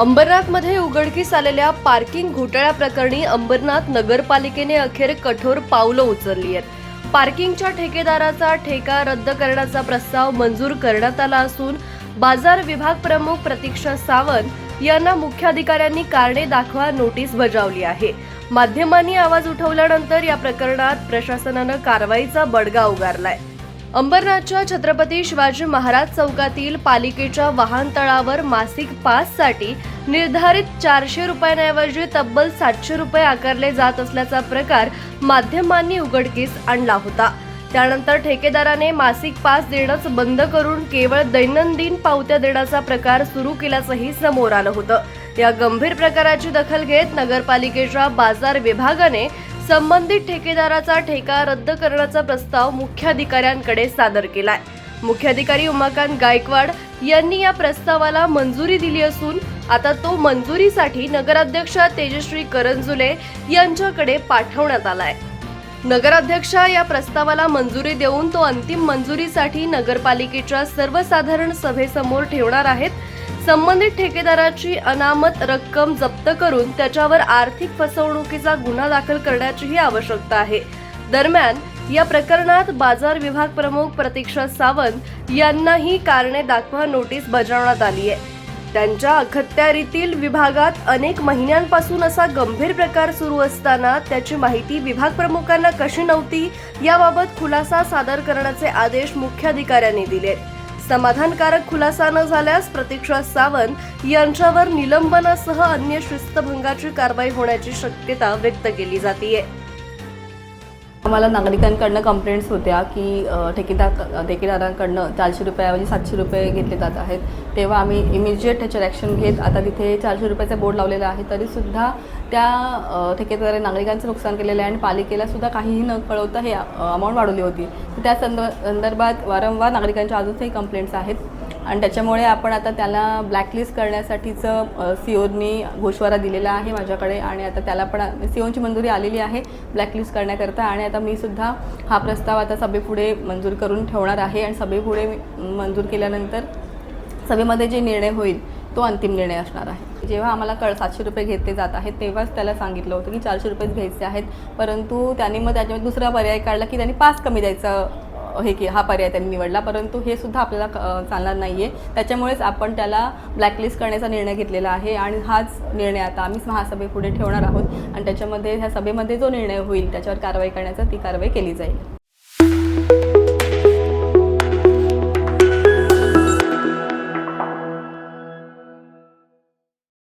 अंबरनाथमध्ये उघडकीस आलेल्या पार्किंग घोटाळ्याप्रकरणी अंबरनाथ नगरपालिकेने अखेर कठोर पावलं उचलली आहेत। पार्किंगच्या ठेकेदाराचा ठेका रद्द करण्याचा प्रस्ताव मंजूर करण्यात आला असून बाजार विभाग प्रमुख प्रतीक्षा सावंत यांना मुख्याधिकाऱ्यांनी कारणे दाखवा नोटीस बजावली आहे। माध्यमांनी आवाज उठवल्यानंतर या प्रकरणात प्रशासनानं कारवाईचा बडगा उगारलाय। अंबरनाथच्या छत्रपती शिवाजी महाराज चौकातील पालिकेच्या वाहनतळावर मासिक पाससाठी निर्धारित 400 रुपयांऐवजी तब्बल 700 रुपये आकारले जात असल्याचा प्रकार माध्यमांनी उघडकीस आणला होता। त्यानंतर ठेकेदाराने मासिक पास देणंच बंद करून केवळ दैनंदिन पावत्या देण्याचा प्रकार सुरू केल्याचंही समोर आलं होतं। या गंभीर प्रकाराची दखल घेत नगरपालिकेच्या बाजार विभागाने संबंधित ठेकेदाराचा ठेका रद्द करण्याचा प्रस्ताव मुख्याधिकाऱ्यांकडे सादर केलाय। मुख्याधिकारी उमाकांत गायकवाड यांनी या प्रस्तावाला मंजुरी दिली असून आता तो मंजुरीसाठी नगराध्यक्षा तेजश्री करंजुले यांच्याकडे पाठवण्यात आलाय। नगराध्यक्षा या प्रस्तावाला मंजुरी देऊन तो अंतिम मंजुरीसाठी नगरपालिकेच्या सर्वसाधारण सभेसमोर ठेवणार आहेत। संबंधित ठेकेदाराची अनामत रक्कम जप्त करून त्याच्यावर आर्थिक फसवणुकीचा गुन्हा दाखल करण्याचीही आवश्यकता आहे। दरम्यान या प्रकरणात बाजार विभाग प्रमुख प्रतीक्षा सावंत यांनाही कारणे दाखवा नोटीस बजावण्यात आली आहे। त्यांच्या अखत्यारीतील विभागात अनेक महिन्यांपासून असा गंभीर प्रकार सुरू असताना त्याची माहिती विभाग प्रमुखांना कशी नव्हती याबाबत खुलासा सादर करण्याचे आदेश मुख्याधिकाऱ्यांनी दिले। समाधानकारक खुलासा न झाल्यास प्रतीक्षा सावंत यांच्यावर निलंबनासह अन्य शिस्तभंगाची कारवाई होण्याची शक्यता व्यक्त केली जाते। आम्हाला नागरिकांकडनं कंप्लेंट्स होत्या की ठेकेदारांकडनं 400 रुपयाऐवजी 700 रुपये घेतले जात आहेत। तेव्हा आम्ही इमिजिएट त्याच्यावर ॲक्शन घेत आता तिथे 400 रुपयाचा बोर्ड लावलेला आहे, तरीसुद्धा त्या ठेकेदाराने नागरिकांचं नुकसान केलेलं आहे आणि पालिकेला सुद्धा काहीही न कळवता हे अमाऊंट वाढवली होती। त्या संदर्भात वारंवार नागरिकांच्या अजूनही कंप्लेंट्स आहेत आणि त्याच्यामुळे आपण आता त्याला ब्लॅकलिस्ट करण्यासाठीचं सीओनी गोषवारा दिलेला आहे माझ्याकडे आणि आता त्याला पण सीओची मंजुरी आलेली आहे ब्लॅकलिस्ट करण्याकरता। आणि आता मी सुद्धा हा प्रस्ताव आता सभेपुढे मंजूर करून ठेवणार आहे आणि सभेपुढे मंजूर केल्यानंतर सभेमध्ये जे निर्णय होईल तो अंतिम निर्णय असणार आहे। जेव्हा आम्हाला 700 रुपये घेतले जात आहेत तेव्हाच त्याला सांगितलं होतं की 400 रुपयेच घ्यायचे आहेत, परंतु त्यांनी मग त्याच्यामध्ये दुसरा पर्याय काढला की त्यांनी पास कमी द्यायचा हा पर्याय त्यांनी निवडला, परंतु हे सुद्धा आपल्याला चालणार नाही आहे। त्याच्यामुळेच आपण त्याला ब्लॅकलिस्ट करण्याचा निर्णय घेतलेला आहे आणि हाच निर्णय आता आम्ही महासभेपुढे ठेवणार आहोत आणि त्याच्यामध्ये ह्या सभेमध्ये जो निर्णय होईल त्याच्यावर कारवाई करण्याचा ती कारवाई केली जाईल।